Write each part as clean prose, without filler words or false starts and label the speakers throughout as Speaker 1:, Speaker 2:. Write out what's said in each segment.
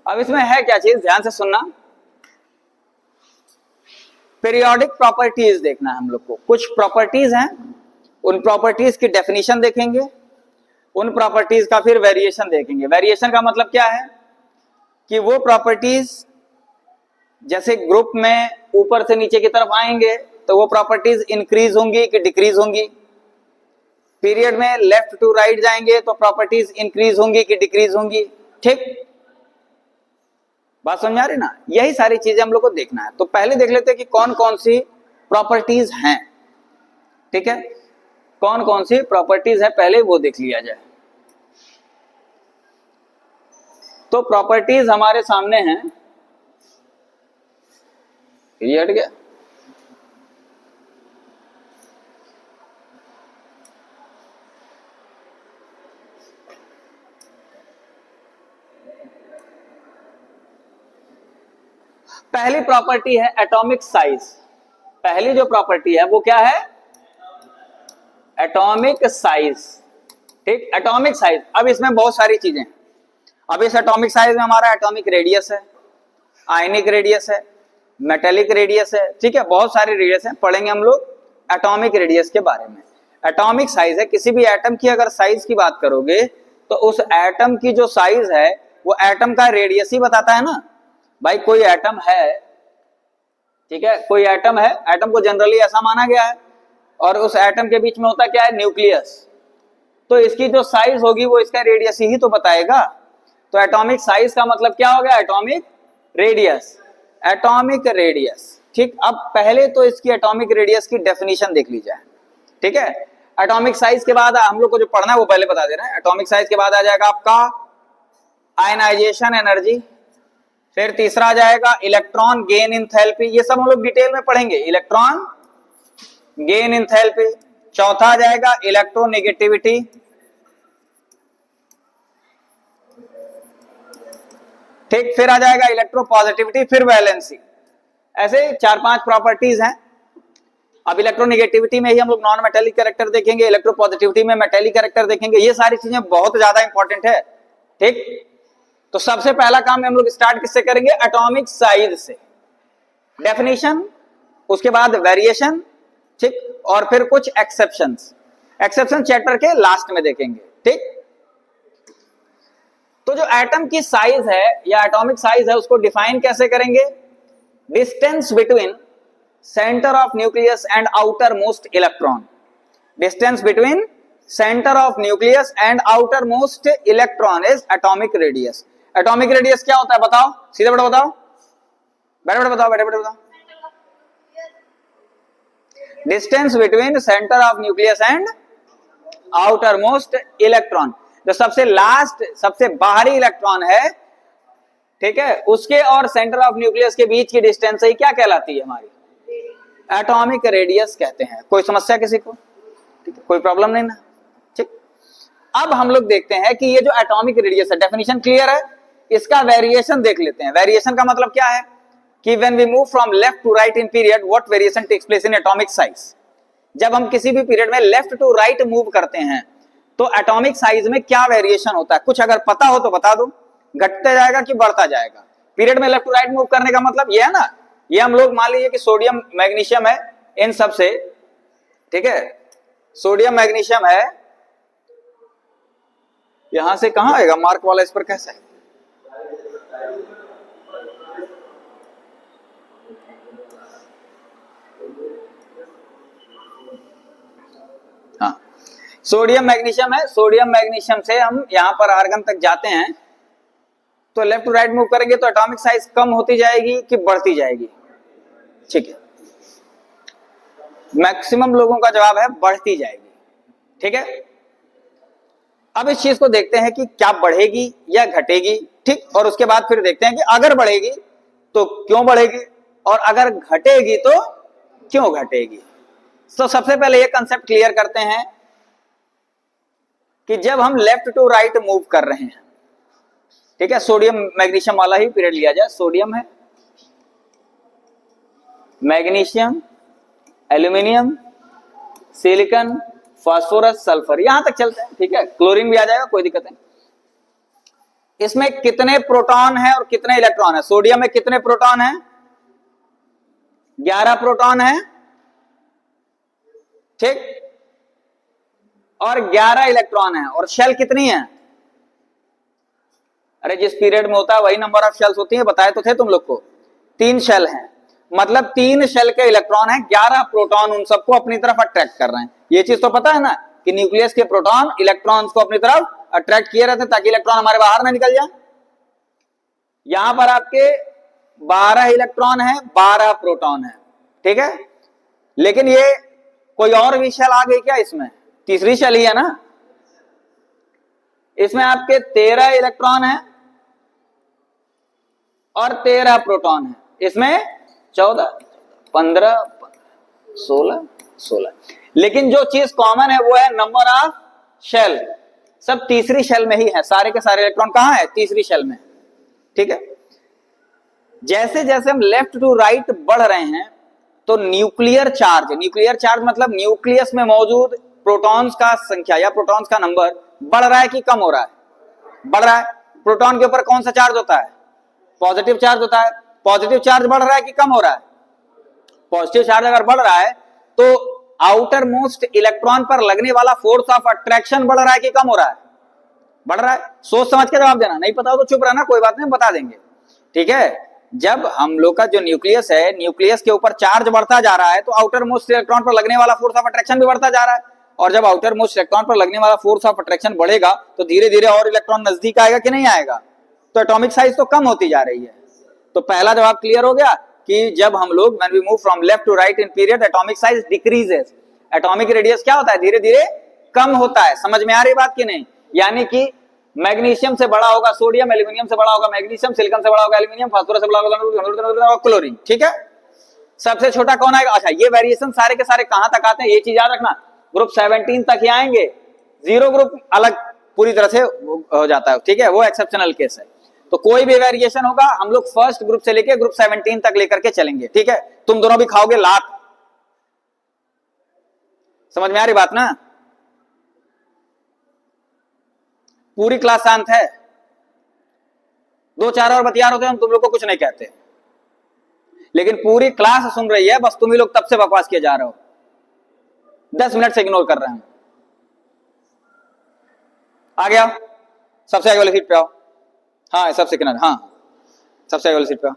Speaker 1: अब इसमें है क्या चीज, ध्यान से सुनना। पीरियोडिक प्रॉपर्टीज देखना है हम लोग को। कुछ प्रॉपर्टीज हैं, उन प्रॉपर्टीज की डेफिनेशन देखेंगे, उन प्रॉपर्टीज का फिर वेरिएशन देखेंगे। वेरिएशन का मतलब क्या है कि वो प्रॉपर्टीज जैसे ग्रुप में ऊपर से नीचे की तरफ आएंगे तो वो प्रॉपर्टीज इंक्रीज होंगी कि डिक्रीज होंगी। पीरियड में लेफ्ट टू राइट जाएंगे तो प्रॉपर्टीज इंक्रीज होंगी कि डिक्रीज होंगी। ठीक, बात समझ आ रही ना? यही सारी चीजें हम लोग को देखना है। तो पहले देख लेते हैं कि कौन कौन सी प्रॉपर्टीज हैं। ठीक है, कौन कौन सी प्रॉपर्टीज है पहले वो देख लिया जाए। तो प्रॉपर्टीज हमारे सामने हैं, ये हट गया। पहली प्रॉपर्टी है एटॉमिक साइज। पहली जो प्रॉपर्टी है वो क्या है? Atomic size. ठीक, एटॉमिक साइज। अब इसमें बहुत सारी चीजें। अब इस एटॉमिक साइज में हमारा एटॉमिक रेडियस है, आयनिक रेडियस है, मेटेलिक रेडियस है। ठीक है, बहुत सारे रेडियस हैं, पढ़ेंगे हम लोग एटॉमिक रेडियस के बारे में। एटॉमिक साइज है, किसी भी एटम की अगर साइज की बात करोगे तो उस एटम की जो साइज है वो एटम का रेडियस ही बताता है ना भाई। कोई एटम है, ठीक है, कोई एटम है, एटम को जनरली ऐसा माना गया है, और उस एटम के बीच में होता क्या है? न्यूक्लियस। तो इसकी जो साइज होगी वो इसका रेडियस ही तो बताएगा। तो एटॉमिक साइज का मतलब क्या हो गया? Atomic radius. Atomic radius. ठीक, अब पहले तो इसकी एटॉमिक रेडियस की डेफिनेशन देख ली जाए। ठीक है, एटॉमिक साइज के बाद हम लोग को जो पढ़ना है वो पहले बता दे रहे हैं। एटॉमिक साइज के बाद आ जाएगा आपका आयनाइजेशन एनर्जी, फिर तीसरा आ जाएगा इलेक्ट्रॉन गेन इंथैल्पी। ये सब हम लोग डिटेल में पढ़ेंगे, इलेक्ट्रॉन गेन इंथैल्पी। चौथा आ जाएगा इलेक्ट्रोनेगेटिविटी, ठीक, फिर आ जाएगा इलेक्ट्रोपॉजिटिविटी, फिर वैलेंसी। ऐसे 4-5 प्रॉपर्टीज हैं। अब इलेक्ट्रोनेगेटिविटी में ही हम लोग नॉन मेटेलिक कैरेक्टर देखेंगे, इलेक्ट्रोपॉजिटिविटी में मेटेलिक कैरेक्टर देखेंगे। ये सारी चीजें बहुत ज्यादा इंपॉर्टेंट है। ठीक, तो सबसे पहला काम हम लोग स्टार्ट किससे करेंगे? एटॉमिक साइज से। डेफिनेशन, उसके बाद वेरिएशन, ठीक, और फिर कुछ एक्सेप्शंस। एक्सेप्शन चैप्टर के लास्ट में देखेंगे। ठीक, तो जो एटम की साइज है या एटॉमिक साइज है उसको डिफाइन कैसे करेंगे? Distance between centre of nucleus and outer most electron. Distance between centre of nucleus and outer most electron is atomic radius. Atomic radius क्या होता है बताओ? सीधे बेटा बताओ, बेटे बताओ, बेटे बताओ। Distance between centre of nucleus and outer most electron. जो सबसे लास्ट, सबसे बाहरी इलेक्ट्रॉन है, ठीक है, उसके और सेंटर ऑफ न्यूक्लियस के बीच की डिस्टेंस ही क्या कहलाती है? हमारी एटॉमिक रेडियस कहते हैं। कोई समस्या किसी को? ठीक है, कोई प्रॉब्लम नहीं ना? ठीक, अब हम लोग देखते हैं कि ये जो एटॉमिक रेडियस है, डेफिनेशन क्लियर है, इसका वेरिएशन देख लेते हैं। वेरिएशन का मतलब क्या है कि when we move from left to right in period what variation takes place in atomic size. जब हम किसी भी पीरियड में लेफ्ट टू राइट मूव करते हैं तो एटॉमिक साइज में क्या वेरिएशन होता है? कुछ अगर पता हो तो बता दो। घटता जाएगा कि बढ़ता जाएगा? पीरियड में लेफ्ट टू राइट मूव करने का मतलब ये है ना, ये हम लोग मान लीजिए कि सोडियम मैग्नीशियम है, इन सब से, ठीक है, सोडियम मैग्नीशियम है, यहां से कहां आएगा मार्क वाला? इस पर कैसे है? हाँ, सोडियम मैग्नीशियम है, सोडियम मैग्नीशियम से हम यहां पर आर्गन तक जाते हैं, तो लेफ्ट टू राइट मूव करेंगे तो एटॉमिक साइज कम होती जाएगी कि बढ़ती जाएगी? ठीक है, मैक्सिमम लोगों का जवाब है बढ़ती जाएगी। ठीक है, अब इस चीज को देखते हैं कि क्या बढ़ेगी या घटेगी। ठीक, और उसके बाद फिर देखते हैं कि अगर बढ़ेगी तो क्यों बढ़ेगी और अगर घटेगी तो क्यों घटेगी। तो सबसे पहले ये कंसेप्ट क्लियर करते हैं कि जब हम लेफ्ट टू राइट मूव कर रहे हैं, ठीक है, सोडियम मैग्नीशियम वाला ही पीरियड लिया जाए। सोडियम है, magnesium, aluminium, silicon, phosphorus, sulphur, यहां तक चलते हैं। ठीक है, क्लोरीन भी आ जाएगा, कोई दिक्कत नहीं। इसमें कितने प्रोटॉन है और कितने इलेक्ट्रॉन है? सोडियम में कितने प्रोटॉन है? 11 प्रोटॉन है, ठीक, और 11 इलेक्ट्रॉन है। और शेल कितनी है? अरे जिस पीरियड में होता है वही नंबर ऑफ शेल्स होती है, बताए तो थे तुम लोग को। 3 शेल हैं, मतलब 3 शेल के इलेक्ट्रॉन है, 11 प्रोटॉन उन सबको अपनी तरफ अट्रैक्ट कर रहे हैं। ये चीज तो पता है ना कि न्यूक्लियस के प्रोटॉन इलेक्ट्रॉन्स को अपनी तरफ अट्रैक्ट किए रहते ताकि इलेक्ट्रॉन हमारे बाहर ना निकल जाए। यहां पर आपके 12 इलेक्ट्रॉन है, 12 प्रोटॉन है, ठीक है। लेकिन ये कोई और भी शेल आ गई क्या इसमें? तीसरी शेल ही है ना। इसमें आपके 13 इलेक्ट्रॉन है और 13 प्रोटॉन है। इसमें 14, 15, 16। लेकिन जो चीज कॉमन है वो है नंबर ऑफ शेल। सब तीसरी शेल में ही है, सारे के सारे इलेक्ट्रॉन कहां है? तीसरी शेल में, ठीक है। जैसे जैसे हम लेफ्ट टू राइट बढ़ रहे हैं तो न्यूक्लियर चार्ज मतलब न्यूक्लियस में मौजूद प्रोटॉन्स का संख्या या प्रोटॉन्स का नंबर बढ़ रहा है कि कम हो रहा है? बढ़ रहा है। प्रोटॉन के ऊपर कौन सा चार्ज होता है? पॉजिटिव चार्ज होता है। पॉजिटिव चार्ज बढ़ रहा है कि कम हो रहा है? पॉजिटिव चार्ज अगर बढ़ रहा है तो आउटर मोस्ट इलेक्ट्रॉन पर लगने वाला फोर्स ऑफ अट्रैक्शन बढ़ रहा है कि कम हो रहा है? बढ़ रहा है। सोच समझ के जवाब देना, नहीं पता हो तो चुप रहना, कोई बात नहीं, बता देंगे, ठीक है। जब हम लोग का जो न्यूक्लियस है, न्यूक्लियस के ऊपर चार्ज बढ़ता जा रहा है तो आउटर मोस्ट इलेक्ट्रॉन पर लगने वाला फोर्स ऑफ अट्रैक्शन भी बढ़ता जा रहा है। और जब आउटर मोस्ट इलेक्ट्रॉन पर लगने वाला फोर्स ऑफ अट्रैक्शन बढ़ेगा तो धीरे धीरे और इलेक्ट्रॉन नजदीक आएगा कि नहीं आएगा? तो एटॉमिक साइज तो कम होती जा रही है। तो पहला जवाब क्लियर हो गया कि जब हम लोग when we move from left to right in period atomic size decreases. Atomic radius क्या होता है? धीरे धीरे कम होता है। समझ में आ रही बात कि नहीं? यानी कि मैग्नीशियम से बड़ा होगा सोडियम, एल्यूमिनियम से बड़ा होगा मैग्नीशियम, सिलिकॉन से बड़ा होगा एल्यूमिनियम, फास्फोरस से बड़ा होगा क्लोरीन, ठीक है। सबसे छोटा कौन आएगा? अच्छा, ये वेरिएशन सारे के सारे कहां तक आते हैं ये चीज याद रखना, ग्रुप 17 तक ही आएंगे। 0 ग्रुप अलग पूरी तरह से हो जाता है, ठीक है, वो एक्सेप्शनल केस है। तो कोई भी वेरिएशन होगा हम लोग फर्स्ट ग्रुप से लेके ग्रुप 17 तक लेकर के चलेंगे, ठीक है। तुम दोनों भी खाओगे लात। समझ में आ रही बात ना? पूरी क्लास शांत है, 2-4 और बतियार होते हैं, हम तुम लोग को कुछ नहीं कहते, लेकिन पूरी क्लास सुन रही है, बस तुम ही लोग तब से बकवास किए जा रहे हो, 10 मिनट से इग्नोर कर रहे हैं। आ गया? सबसे आगे वाली सीट पे आओ। हाँ, सबसे किनारे, हाँ, सबसे आगे वाली सीट पे आओ।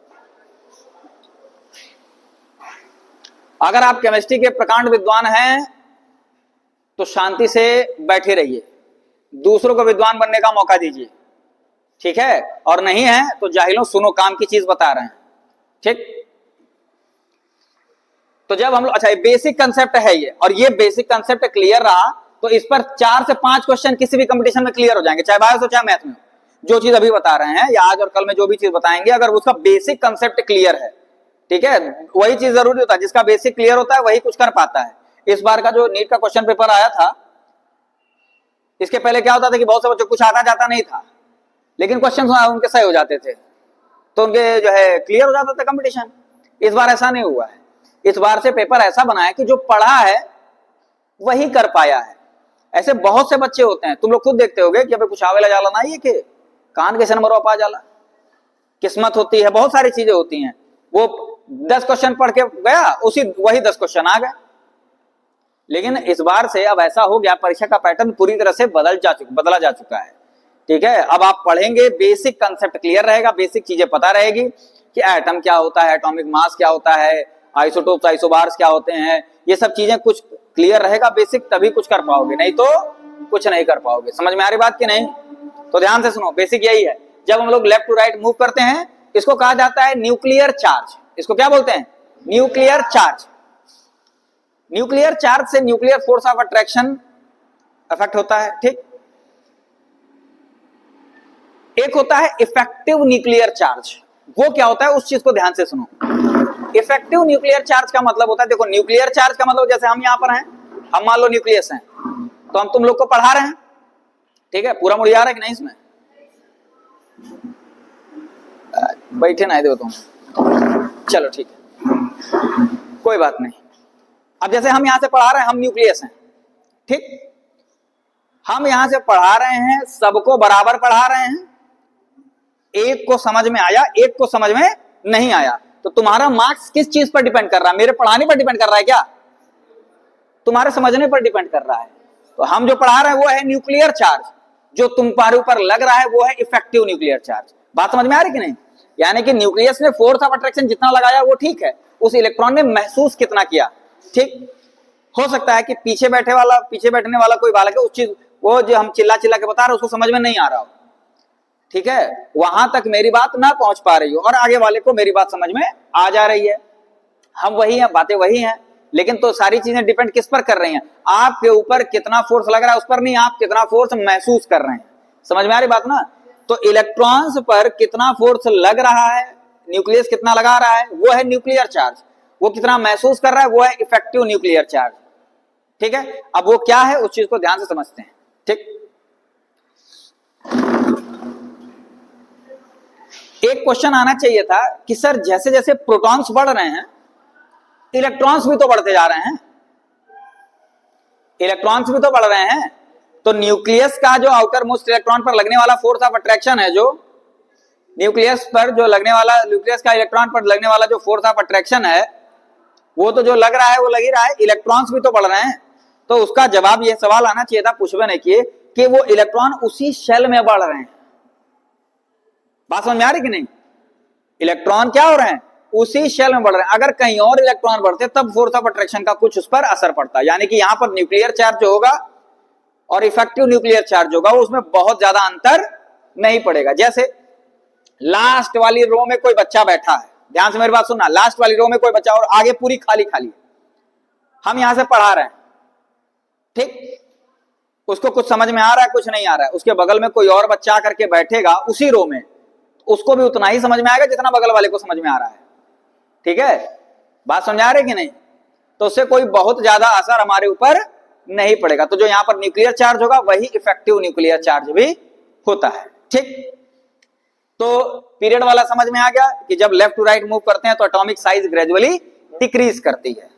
Speaker 1: अगर आप केमिस्ट्री के प्रकांड विद्वान हैं तो शांति से बैठे रहिए, दूसरों को विद्वान बनने का मौका दीजिए, ठीक है। और नहीं है तो जाहिलों सुनो, काम की चीज बता रहे हैं, ठीक। तो जब हम लोग, अच्छा, ये बेसिक कंसेप्ट है ये, और ये बेसिक कंसेप्ट क्लियर रहा तो इस पर 4 से 5 क्वेश्चन किसी भी कंपटीशन में क्लियर हो जाएंगे, चाहे बायो हो चाहे मैथ में। जो चीज अभी बता रहे हैं या आज और कल में जो भी चीज बताएंगे, अगर उसका बेसिक कंसेप्ट क्लियर है, ठीक है, वही चीज जरूरी होता है, जिसका बेसिक क्लियर होता है वही कुछ कर पाता है। इस बार का जो नीट का क्वेश्चन पेपर आया था, इसके पहले क्या होता था कि बहुत से बच्चों कुछ आता जाता नहीं था, लेकिन क्वेश्चन उनके सही हो जाते थे तो उनके जो है क्लियर हो जाता था कंपटीशन। इस बार ऐसा नहीं हुआ है। इस बार से पेपर ऐसा बना है कि जो पढ़ा है वही कर पाया है। ऐसे बहुत से बच्चे होते हैं, तुम लोग खुद देखते होगे कि अबे कुछ आवेला जाला ना, ये कि कान कैसे नंबर पा जाला, किस्मत होती है, बहुत सारी चीजें होती हैं। वो 10 क्वेश्चन पढ़ के गया, वही 10 क्वेश्चन आ गए। लेकिन इस बार से अब ऐसा हो गया, परीक्षा का पैटर्न पूरी तरह से बदला जा चुका है, ठीक है। अब आप पढ़ेंगे, बेसिक कंसेप्ट क्लियर रहेगा, बेसिक चीजें पता रहेगी कि एटम क्या होता है, एटॉमिक मास क्या होता है, आइसोटोप्स आइसोबार्स क्या होते हैं, ये सब चीजें कुछ क्लियर रहेगा बेसिक, तभी कुछ कर पाओगे, नहीं तो कुछ नहीं कर पाओगे। समझ में आ रही बात कि नहीं? तो ध्यान से सुनो, बेसिक यही है। जब हम लोग लेफ्ट टू राइट मूव करते हैं, इसको कहा जाता है न्यूक्लियर चार्ज। इसको क्या बोलते हैं? Nuclear charge. न्यूक्लियर चार्ज से nuclear force of attraction effect होता है, ठीक। एक होता है इफेक्टिव न्यूक्लियर चार्ज। वो क्या होता है, उस चीज को ध्यान से सुनो। इफेक्टिव न्यूक्लियर चार्ज का मतलब होता है, देखो, न्यूक्लियर चार्ज का मतलब जैसे हम यहां पर हैं, हम मान लो न्यूक्लियस हैं, तो हम तुम लोग को पढ़ा रहे हैं, ठीक है, पूरा मुड़ आ रहा है कि नहीं इसमें? बैठे ना दो तुम, चलो ठीक है, कोई बात नहीं। अब जैसे हम यहां से पढ़ा रहे हैं, हम न्यूक्लियस हैं, ठीक, हम यहां से पढ़ा रहे हैं, सबको बराबर पढ़ा रहे हैं, एक को समझ में आया, एक को समझ में नहीं आया, तो तुम्हारा मार्क्स किस चीज पर डिपेंड कर रहा है? मेरे पढ़ाने पर डिपेंड कर रहा है क्या? तुम्हारे समझने पर डिपेंड कर रहा है। तो हम जो पढ़ा रहे हैं वो है न्यूक्लियर चार्ज, जो तुम्हारे ऊपर लग रहा है वो है इफेक्टिव न्यूक्लियर चार्ज। बात समझ में आ रही कि नहीं? यानी कि न्यूक्लियस ने फोर्स ऑफ अट्रैक्शन जितना लगाया वो ठीक है, उस इलेक्ट्रॉन ने महसूस कितना किया। ठीक, हो सकता है कि पीछे बैठने वाला कोई बालक है, उस चीज वो जो हम चिल्ला चिल्ला के बता रहे हैं उसको समझ में नहीं आ रहा हो, ठीक है, वहां तक मेरी बात ना पहुंच पा रही हो और आगे वाले को मेरी बात समझ में आ जा रही है। हम वही हैं, बातें वही हैं, लेकिन तो सारी चीजें डिपेंड किस पर कर रही हैं? आपके ऊपर कितना फोर्स लग रहा है उस पर नहीं, आप कितना फोर्स महसूस कर रहे हैं। समझ में आ रही बात ना? तो इलेक्ट्रॉन्स पर कितना फोर्स लग रहा है, न्यूक्लियस कितना लगा रहा है, वो है न्यूक्लियर चार्ज। वो कितना महसूस कर रहा है, वो है इफेक्टिव न्यूक्लियर चार्ज। ठीक है, अब वो क्या है उस चीज को ध्यान से समझते हैं। ठीक, एक क्वेश्चन आना चाहिए था कि सर जैसे जैसे प्रोटॉन्स बढ़ रहे हैं इलेक्ट्रॉन्स भी तो बढ़ते जा रहे हैं, इलेक्ट्रॉन्स भी तो बढ़ रहे हैं, तो न्यूक्लियस का जो आउटर मोस्ट इलेक्ट्रॉन पर लगने वाला फोर्स ऑफ अट्रैक्शन है, जो न्यूक्लियस पर जो लगने वाला, न्यूक्लियस का इलेक्ट्रॉन पर लगने वाला जो फोर्स ऑफ अट्रैक्शन है, वो तो जो लग रहा है वो लग ही रहा है, इलेक्ट्रॉन्स भी तो बढ़ रहे हैं। तो उसका जवाब ये सवाल आना चाहिए था, पूछवे नहीं किए, कि वो इलेक्ट्रॉन उसी शेल में बढ़ रहे हैं। बात समझ में आ रही कि नहीं? इलेक्ट्रॉन क्या हो रहे हैं? उसी शेल में बढ़ रहे हैं। अगर कहीं और इलेक्ट्रॉन बढ़ते तब फोर्स ऑफ अट्रैक्शन का कुछ उस पर असर पड़ता, यानी कि यहां पर न्यूक्लियर चार्ज जो होगा और इफेक्टिव न्यूक्लियर चार्ज होगा उसमें बहुत ज्यादा अंतर नहीं पड़ेगा। जैसे लास्ट वाली रो में कोई बच्चा बैठा है, ध्यान से मेरी बात सुनना, लास्ट वाली रो में कोई बच्चा और आगे पूरी खाली खाली, हम यहां से पढ़ा रहे हैं, ठीक, उसको कुछ समझ में आ रहा है, कुछ नहीं आ रहा है, उसके बगल में कोई और बच्चा आकर के बैठेगा उसी रो में, उसको भी उतना ही समझ में आएगा जितना बगल वाले को समझ में आ रहा है। ठीक है, बात समझ आ रही कि नहीं? तो उससे कोई बहुत ज्यादा असर हमारे ऊपर नहीं पड़ेगा। तो जो यहां पर न्यूक्लियर चार्ज होगा वही इफेक्टिव न्यूक्लियर चार्ज भी होता है। ठीक, तो पीरियड वाला समझ में आ गया कि जब लेफ्ट टू राइट मूव करते हैं तो एटॉमिक साइज ग्रेजुअली डिक्रीज करती है।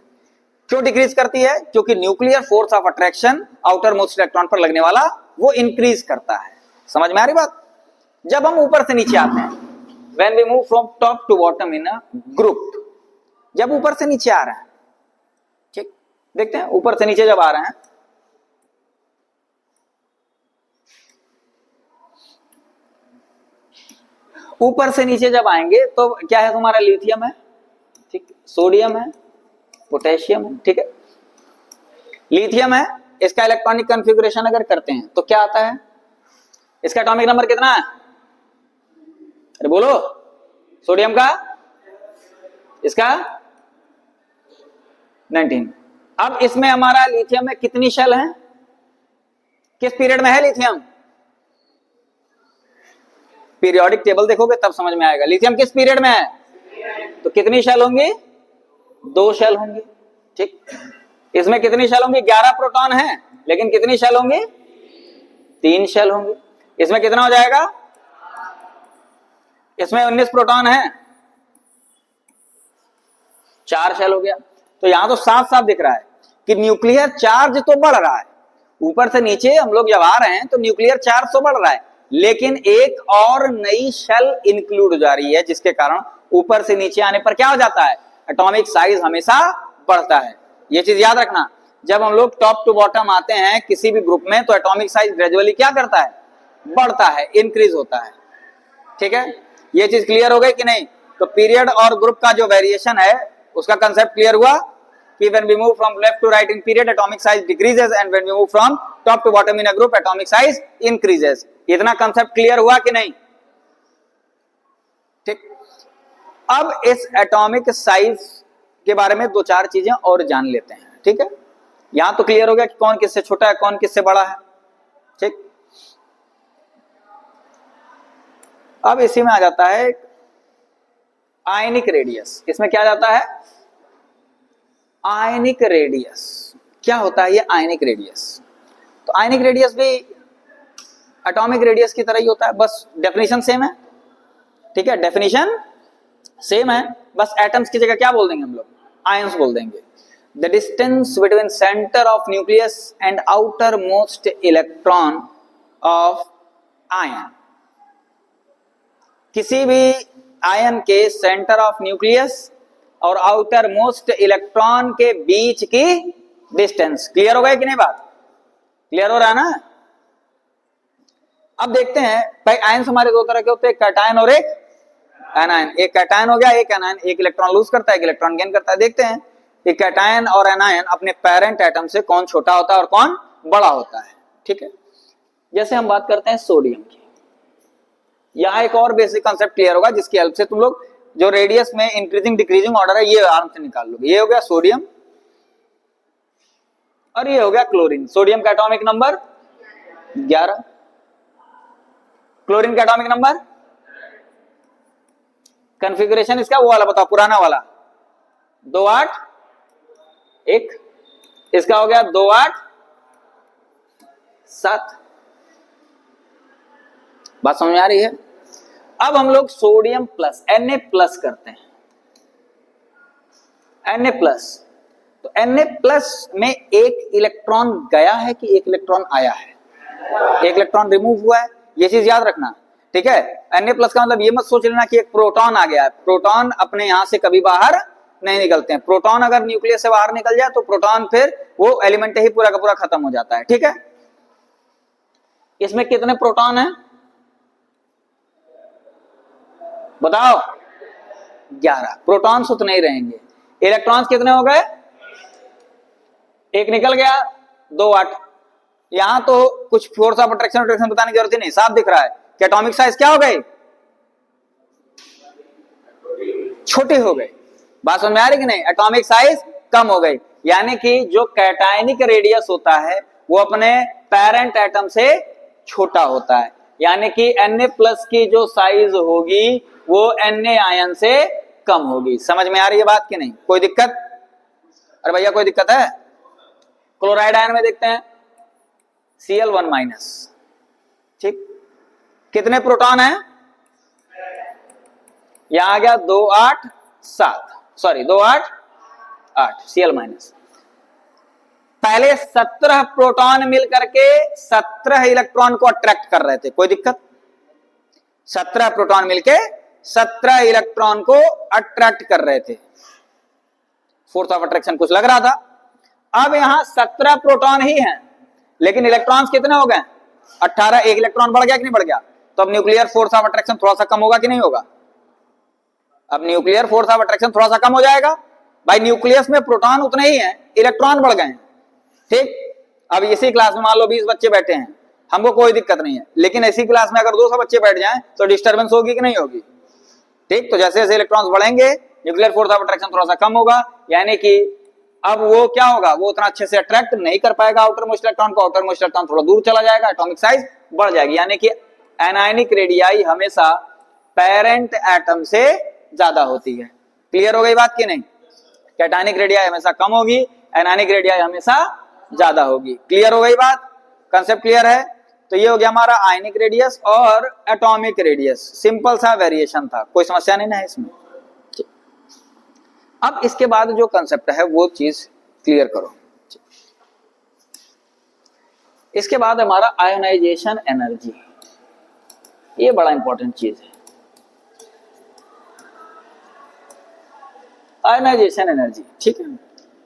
Speaker 1: क्यों डिक्रीज करती है? क्योंकि nuclear force of attraction outer most electron पर लगने वाला वो इंक्रीज करता है। समझ में आ रही बात? जब हम ऊपर से नीचे आते हैं, when we move from top to bottom in a group, जब ऊपर से नीचे आ रहे हैं, ठीक, देखते हैं ऊपर से नीचे जब आ रहे हैं, ऊपर से नीचे जब आएंगे तो क्या है? तुम्हारा लिथियम है, ठीक, सोडियम है, पोटेशियम है, ठीक है, लिथियम है। इसका इलेक्ट्रॉनिक कॉन्फ़िगरेशन अगर करते हैं तो क्या आता है? इसका एटॉमिक नंबर कितना है? अरे बोलो, सोडियम का, इसका 19। अब इसमें हमारा लिथियम में कितनी शेल है? किस पीरियड में है लिथियम? पीरियोडिक टेबल देखोगे तब समझ में आएगा लिथियम किस पीरियड में है। तो कितनी शेल होंगी? 2 शेल होंगी। ठीक, इसमें कितनी शेल होंगी? 11 प्रोटॉन है, लेकिन कितनी शेल होंगी? 3 शेल होंगी। इसमें कितना हो जाएगा? इसमें 19 प्रोटॉन है, 4 शेल हो गया। तो यहां तो साफ साफ दिख रहा है कि न्यूक्लियर चार्ज तो बढ़ रहा है, ऊपर से नीचे हम लोग जब आ रहे हैं तो न्यूक्लियर चार्ज तो बढ़ रहा है, लेकिन एक और नई शेल इंक्लूड हो जा रही है, जिसके कारण ऊपर से नीचे आने पर क्या हो जाता है? एटॉमिक साइज हमेशा बढ़ता है। यह चीज याद रखना, जब हम लोग टॉप टू बॉटम आते हैं किसी भी ग्रुप में तो एटॉमिक साइज ग्रेजुअली क्या करता है? बढ़ता है, इंक्रीज होता है। ठीक है, ये चीज क्लियर हो गई कि नहीं? तो पीरियड और ग्रुप का जो वेरिएशन है उसका कंसेप्ट क्लियर हुआ कि when we move from left to right in period atomic size decreases and when we move from top to bottom in a group atomic size increases। इतना concept clear हुआ कि नहीं? ठीक, अब इस एटॉमिक साइज के बारे में 2-4 चीजें और जान लेते हैं। ठीक है, यहां तो क्लियर हो गया कि कौन किससे छोटा है, कौन किससे बड़ा है। ठीक, अब इसी में आ जाता है आयनिक रेडियस। इसमें क्या जाता है? Ionic radius. क्या होता है ये आयनिक रेडियस? तो आयनिक रेडियस भी एटॉमिक रेडियस की तरह ही होता है, बस डेफिनेशन सेम है। ठीक है, डेफिनेशन सेम है, बस एटम्स की जगह क्या बोल देंगे हम लोग? आयंस बोल देंगे। The distance between centre of nucleus and outer most electron of ion. किसी भी आयन के सेंटर ऑफ न्यूक्लियस और आउटर मोस्ट इलेक्ट्रॉन के बीच की डिस्टेंस। क्लियर हो गया कि नहीं बात? क्लियर हो रहा है ना? अब देखते हैं भाई, आयन्स हमारे दो तरह के होते हैं, एक कैटायन और एक एनायन। एक कैटायन हो गया, एक एनायन। एक इलेक्ट्रॉन लूज करता है, एक इलेक्ट्रॉन गेन करता है। देखते हैं कि कैटायन और एनायन अपने पेरेंट एटम से कौन छोटा होता है और कौन बड़ा होता है। ठीक है, जैसे हम बात करते हैं सोडियम की, यहां एक और बेसिक कॉन्सेप्ट क्लियर होगा जिसकी हेल्प से तुम लोग जो रेडियस में इंक्रीजिंग डिक्रीजिंग ऑर्डर है ये आराम से निकाल लोगे। ये हो गया सोडियम और ये हो गया क्लोरीन। सोडियम का एटॉमिक नंबर 11, क्लोरीन का एटॉमिक नंबर, कॉन्फ़िगरेशन इसका वो वाला बताओ, पुराना वाला 2 8 1, इसका हो गया 2 8 7। बात समझ आ रही है? अब हम लोग सोडियम प्लस Na प्लस करते हैं, Na प्लस। तो Na प्लस में एक इलेक्ट्रॉन गया है कि एक इलेक्ट्रॉन आया है? एक इलेक्ट्रॉन रिमूव हुआ है, ये चीज याद रखना। ठीक है, Na प्लस का मतलब ये मत सोच लेना कि एक प्रोटॉन आ गया है। प्रोटॉन अपने यहां से कभी बाहर नहीं निकलते हैं। प्रोटॉन अगर न्यूक्लियस से बाहर निकल जाए तो प्रोटॉन फिर वो एलिमेंट ही पूरा का पूरा खत्म हो जाता है। ठीक है, इसमें कितने प्रोटॉन हैं बताओ? 11। प्रोटॉन्स उतने ही रहेंगे। इलेक्ट्रॉन्स कितने हो गए? एक निकल गया, 2 8। यहां तो कुछ फोर्स ऑफ अट्रैक्शन बताने की जरूरत ही नहीं, साफ दिख रहा है कि एटॉमिक साइज क्या हो गई? छोटे हो गए। बात समझ में आ रही कि नहीं? एटॉमिक साइज कम हो गई, यानी कि जो कैटायनिक रेडियस होता है वो अपने पेरेंट एटम से छोटा होता है, यानी कि Na प्लस की जो साइज होगी वो Na आयन से कम होगी। समझ में आ रही है बात कि नहीं? कोई दिक्कत? अरे भैया कोई दिक्कत है? क्लोराइड आयन में देखते हैं Cl1 माइनस। ठीक, कितने प्रोटॉन हैं? यहां आ गया 2 8 7, सॉरी 2 8 8 Cl माइनस। पहले 17 प्रोटॉन मिल करके 17 इलेक्ट्रॉन को अट्रैक्ट कर रहे थे। कोई दिक्कत? 17 प्रोटॉन मिलके 17 इलेक्ट्रॉन को अट्रैक्ट कर रहे थे। फोर्स ऑफ अट्रैक्शन कुछ लग रहा था। अब यहां 17 प्रोटॉन ही हैं, लेकिन इलेक्ट्रॉन्स कितने हो गए? 18। एक इलेक्ट्रॉन बढ़ गया कि नहीं बढ़ गया? तो अब न्यूक्लियर फोर्स ऑफ अट्रैक्शन थोड़ा सा कम होगा कि नहीं होगा? अब न्यूक्लियर फोर्स ऑफ अट्रैक्शन थोड़ा सा कम हो जाएगा। भाई न्यूक्लियस में प्रोटॉन उतने ही हैं, इलेक्ट्रॉन बढ़ गए। ठीक, अब इसी क्लास में मान लो 20 बच्चे बैठे हैं, हमको कोई दिक्कत नहीं है, लेकिन इसी क्लास में अगर 200 बच्चे बैठ जाएं तो डिस्टर्बेंस होगी कि नहीं होगी? ठीक, तो जैसे जैसे इलेक्ट्रॉन्स बढ़ेंगे न्यूक्लियर फोर्स ऑफ अट्रैक्शन थोड़ा सा कम होगा, यानी कि अब वो क्या होगा? वो उतना अच्छे से अट्रैक्ट नहीं कर पाएगा आउटर मोस्ट इलेक्ट्रॉन को। आउटर मोस्ट इलेक्ट्रॉन थोड़ा दूर चला जाएगा, एटॉमिक साइज बढ़ जाएगी, यानी कि एनायनिक रेडियाई हमेशा पेरेंट एटम से ज्यादा होती है। क्लियर हो गई बात कि नहीं? कैटायनिक रेडियाई हमेशा कम होगी, एनायनिक रेडियाई हमेशा ज्यादा होगी। क्लियर हो गई बात? कंसेप्ट क्लियर है? तो ये हो गया हमारा आयनिक रेडियस और एटॉमिक रेडियस। सिंपल सा वेरिएशन था, कोई समस्या नहीं ना है इसमें। अब इसके बाद जो कंसेप्ट है वो चीज क्लियर करो। इसके बाद हमारा आयोनाइजेशन एनर्जी, ये बड़ा इंपॉर्टेंट चीज है। आयोनाइजेशन एनर्जी, ठीक है,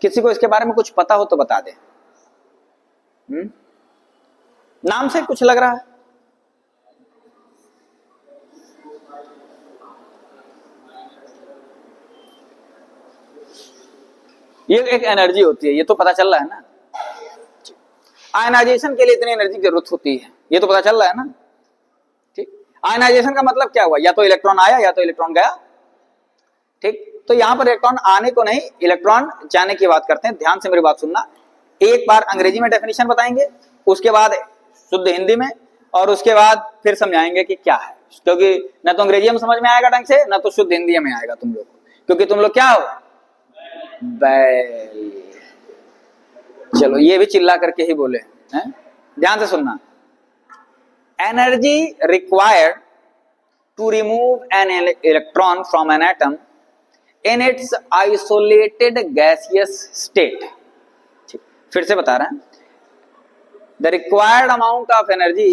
Speaker 1: किसी को इसके बारे में कुछ पता हो तो बता दे। नाम से कुछ लग रहा है? ये एक एनर्जी होती है, ये तो पता चल रहा है ना। आयनाइजेशन के लिए इतनी एनर्जी की जरूरत होती है, ये तो पता चल रहा है ना। ठीक, आयनाइजेशन का मतलब क्या हुआ? या तो इलेक्ट्रॉन आया या तो इलेक्ट्रॉन गया। ठीक, तो यहां पर इलेक्ट्रॉन आने को नहीं, इलेक्ट्रॉन जाने की बात करते हैं। ध्यान से मेरी बात सुनना। एक बार अंग्रेजी में डेफिनेशन बताएंगे, उसके बाद शुद्ध हिंदी में, और उसके बाद फिर समझाएंगे कि क्या है, क्योंकि ना तो अंग्रेजी में समझ में आएगा ढंग से, ना तो शुद्ध हिंदी में आएगा तुम लोग को, क्योंकि तुम लोग क्या हो? बैल। चलो ये भी चिल्ला करके ही बोले हैं, ध्यान से सुनना। Energy required to remove an electron from an atom in its isolated gaseous state. फिर से बता रहे हैं, the required amount of energy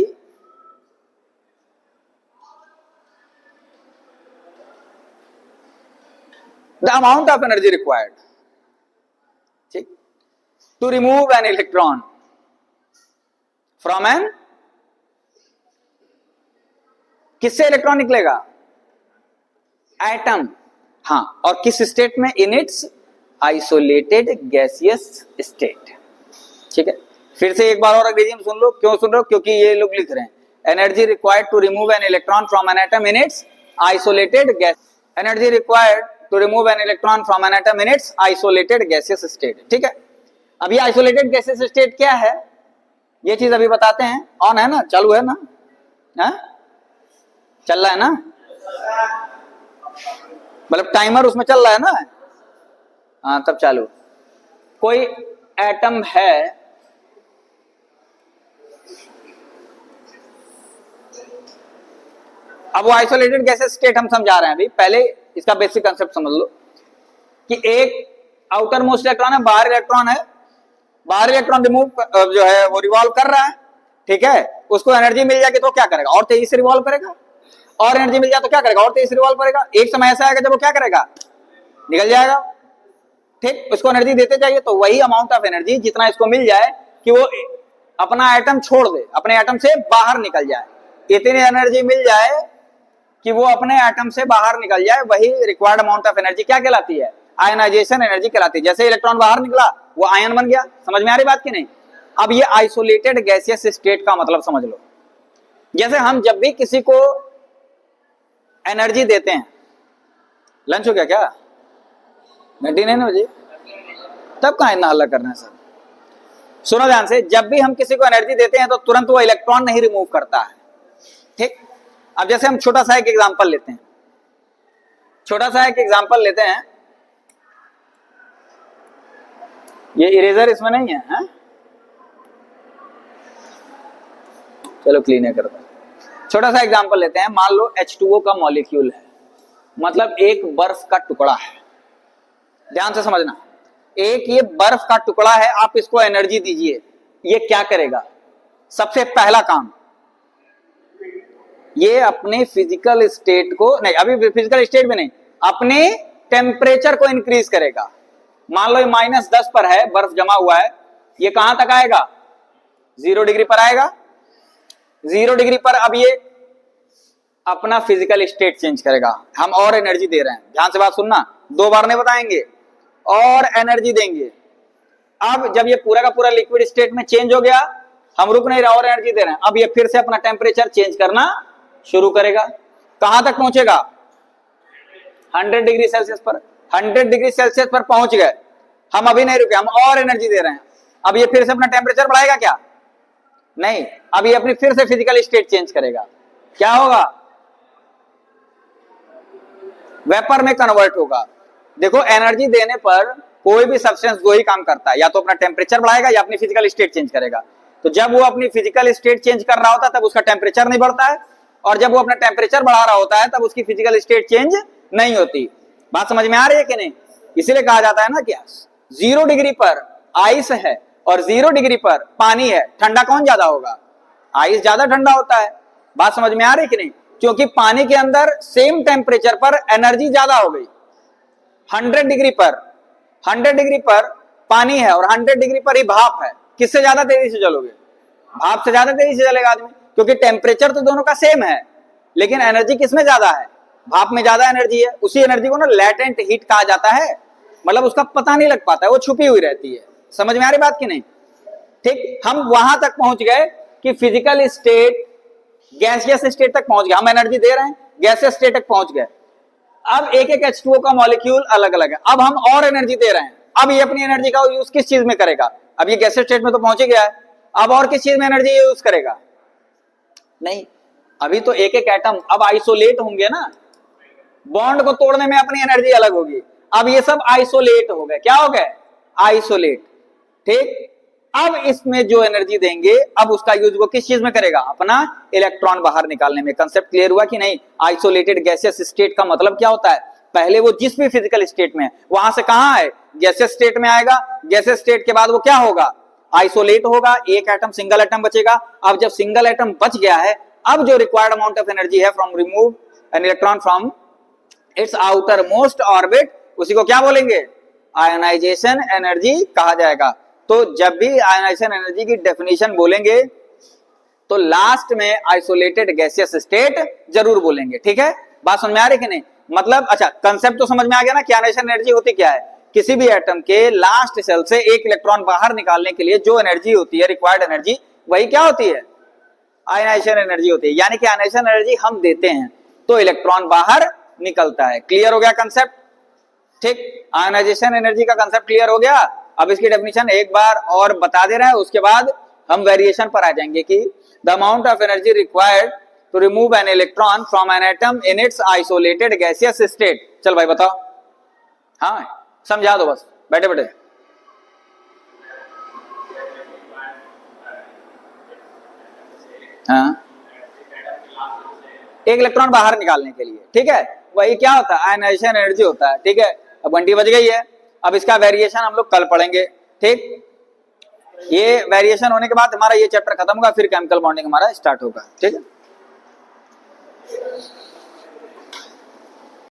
Speaker 1: the amount of energy required, ठीक, to remove an electron from an, किससे इलेक्ट्रॉन निकलेगा? Atom, हाँ, और किस स्टेट में? In its isolated gaseous state, ठीक है। फिर से एक बार और अंग्रेजी में सुन लो। क्यों सुन रहे हो? क्योंकि ये लोग लिख रहे हैं energy required to remove an electron from an atom in its isolated gas, energy required to remove an electron from an atom in its isolated gaseous state, ठीक है। अब ये आइसोलेटेड गैसियस स्टेट क्या है, ये चीज अभी बताते हैं। ऑन है ना, चालू है ना, है? चल रहा है ना, मतलब टाइमर उसमें चल रहा है ना, हाँ तब चालू। कोई एटम है, अब वो आइसोलेटेड गैसेस स्टेट हम समझा रहे हैं अभी। पहले इसका बेसिक कंसेप्ट समझ लो कि एक आउटर मोस्ट इलेक्ट्रॉन है, बाहर इलेक्ट्रॉन है, बाहर इलेक्ट्रॉन रिमूव जो है वो रिवॉल्व कर रहा है, ठीक है। उसको एनर्जी मिल जाएगी तो क्या करेगा? और तेजी से रिवॉल्व करेगा। और एनर्जी मिल जाए तो क्या करेगा? और तेजी से रिवॉल्व करेगा। एक समय ऐसा आएगा जब वो क्या करेगा? निकल जाएगा, ठीक। उसको एनर्जी देते जाइए, तो वही अमाउंट ऑफ एनर्जी जितना इसको मिल जाए कि वो अपना एटम छोड़ दे, अपने एटम से बाहर निकल जाए, इतनी एनर्जी मिल जाए कि वो अपने एटम से बाहर निकल जाए, वही रिक्वायर्ड अमाउंट ऑफ एनर्जी क्या कहलाती है? आयनाइजेशन एनर्जी कहलाती है। जैसे इलेक्ट्रॉन बाहर निकला वो आयन बन गया। समझ में आ रही बात की नहीं? अब ये आइसोलेटेड गैसियस स्टेट का मतलब समझ लो। जैसे हम जब भी किसी को एनर्जी देते हैं, लंच हो गया क्या? घंटी नहीं ना बजी, तब कहां इतना हल्ला करना है सर? सुनो ध्यान से, जब भी हम किसी को एनर्जी देते हैं तो तुरंत वो इलेक्ट्रॉन नहीं रिमूव करता है, ठीक। अब जैसे हम छोटा सा एक एग्जांपल लेते हैं, छोटा सा एक एग्जांपल लेते हैं। ये इरेजर इसमें नहीं है, है? चलो क्लीन है करता। छोटा सा एग्जांपल लेते हैं। मान लो H2O का मॉलिक्यूल है, मतलब एक बर्फ का टुकड़ा है। ध्यान से समझना, एक ये बर्फ का टुकड़ा है, आप इसको एनर्जी दीजिए, ये क्या करेगा? सबसे पहला काम, ये अपने फिजिकल स्टेट को नहीं, अभी फिजिकल स्टेट में नहीं, अपने टेम्परेचर को इंक्रीज करेगा। मान लो ये -10 पर है, बर्फ जमा हुआ है, ये कहां तक आएगा? 0 डिग्री पर आएगा। 0 डिग्री पर अब ये अपना फिजिकल स्टेट चेंज करेगा। हम और एनर्जी दे रहे हैं, ध्यान से बात सुनना, 2 बार नहीं बताएंगे, और एनर्जी देंगे। अब जब ये पूरा का पूरा लिक्विड स्टेट में चेंज हो गया, हम रुक नहीं रहे, और एनर्जी दे रहे हैं, अब ये फिर से अपना टेम्परेचर चेंज करना शुरू करेगा। कहां तक पहुंचेगा? 100 डिग्री सेल्सियस पर। 100 डिग्री सेल्सियस पर पहुंच गए, हम अभी नहीं रुके, हम और एनर्जी दे रहे हैं। अब ये फिर से अपना टेम्परेचर बढ़ाएगा क्या? नहीं, अब ये अपनी फिर से फिजिकल स्टेट चेंज करेगा। क्या होगा? वेपर में कन्वर्ट होगा। देखो, एनर्जी देने पर कोई भी सब्सटेंस 2 ही काम करता है, या तो अपना टेम्परेचर बढ़ाएगा या अपनी फिजिकल स्टेट चेंज करेगा। तो जब वो अपनी फिजिकल स्टेट चेंज कर रहा होता है तब उसका टेम्परेचर नहीं बढ़ता है, और जब वो अपना टेम्परेचर बढ़ा रहा होता है तब उसकी फिजिकल स्टेट चेंज नहीं होती। बात समझ में आ रही है कि नहीं? इसीलिए कहा जाता है ना कि 0 डिग्री पर आइस है और 0 डिग्री पर पानी है, ठंडा कौन ज्यादा होगा? आइस ज्यादा ठंडा होता है। बात समझ में आ रही है कि नहीं? क्योंकि पानी के अंदर सेम टेम्परेचर पर एनर्जी ज्यादा हो गई। 100 डिग्री पर पानी है और 100 डिग्री पर ही भाप है, किससे ज्यादा तेजी से चलोगे? भाप से ज्यादा तेजी से चलेगा आदमी, क्योंकि टेम्परेचर तो दोनों का सेम है, लेकिन एनर्जी किसमें ज्यादा है? भाप में ज्यादा एनर्जी है। उसी एनर्जी को ना लैटेंट हीट कहा जाता है, मतलब उसका पता नहीं लग पाता है, वो छुपी हुई रहती है। समझ में आ रही बात की नहीं? ठीक, हम वहां तक पहुंच गए कि फिजिकल स्टेट गैसियस स्टेट तक पहुंच गए, हम एनर्जी दे रहे हैं, गैसियस स्टेट तक पहुंच गए। अब एक एक H2O का मॉलिक्यूल अलग अलग है, अब हम और एनर्जी दे रहे हैं। अब ये अपनी एनर्जी का यूज किस चीज में करेगा? अब ये गैसियस स्टेट में तो पहुंच ही गया है, अब और किस चीज में एनर्जी यूज करेगा? नहीं, अभी तो एक एक एटम अब आइसोलेट होंगे ना, बॉन्ड को तोड़ने में अपनी एनर्जी अलग होगी। अब ये सब आइसोलेट हो गए। क्या हो गए? आइसोलेट। ठीक, अब इसमें जो एनर्जी देंगे, अब उसका यूज वो किस चीज में करेगा? अपना इलेक्ट्रॉन बाहर निकालने में। कंसेप्ट क्लियर हुआ कि नहीं? आइसोलेटेड गैसियस स्टेट का मतलब क्या होता है? पहले वो जिस भी फिजिकल स्टेट में, वहां से कहां है? गैसियस स्टेट में आएगा। गैसियस स्टेट के बाद वो क्या होगा? आइसोलेट होगा, एक एटम, सिंगल एटम बचेगा। अब जब सिंगल एटम बच गया है, अब जो रिक्वायर्ड अमाउंट ऑफ एनर्जी है from remove an electron from its outer most orbit उसी को क्या बोलेंगे, आयनाइजेशन एनर्जी कहा जाएगा। तो जब भी आयनाइजेशन एनर्जी की डेफिनेशन बोलेंगे तो लास्ट में आइसोलेटेड गैसियस स्टेट जरूर बोलेंगे। ठीक है, बात समझ में आ रही कि नहीं? मतलब अच्छा, कंसेप्ट तो समझ में आ गया ना कि आयनाइजेशन एनर्जी होती क्या है। किसी भी एटम के लास्ट शेल से एक इलेक्ट्रॉन बाहर निकालने के लिए जो एनर्जी होती है, रिक्वायर्ड एनर्जी, वही क्या होती है, आयनाइजेशन एनर्जी होती है। यानी कि आयनाइजेशन एनर्जी हम देते हैं तो इलेक्ट्रॉन बाहर निकलता है। क्लियर हो गया कंसेप्ट? ठीक, आयनाइजेशन एनर्जी का कंसेप्ट क्लियर हो गया। अब इसकी डेफिनेशन एक बार और बता दे रहा है, उसके बाद हम वेरिएशन पर आ जाएंगे कि the amount of energy required to remove an electron from an atom in its isolated gaseous state. चल भाई बताओ, हाँ समझा दो बस बैठे बैठे। हाँ, एक इलेक्ट्रॉन बाहर निकालने के लिए, ठीक है, वही क्या होता है, आयनाइजेशन एनर्जी होता है। ठीक है, अब घंटी बज गई है, अब इसका वेरिएशन हम लोग कल पढ़ेंगे। ठीक, ये वेरिएशन होने के बाद हमारा ये चैप्टर खत्म होगा, फिर केमिकल बॉन्डिंग हमारा स्टार्ट होगा। ठीक है।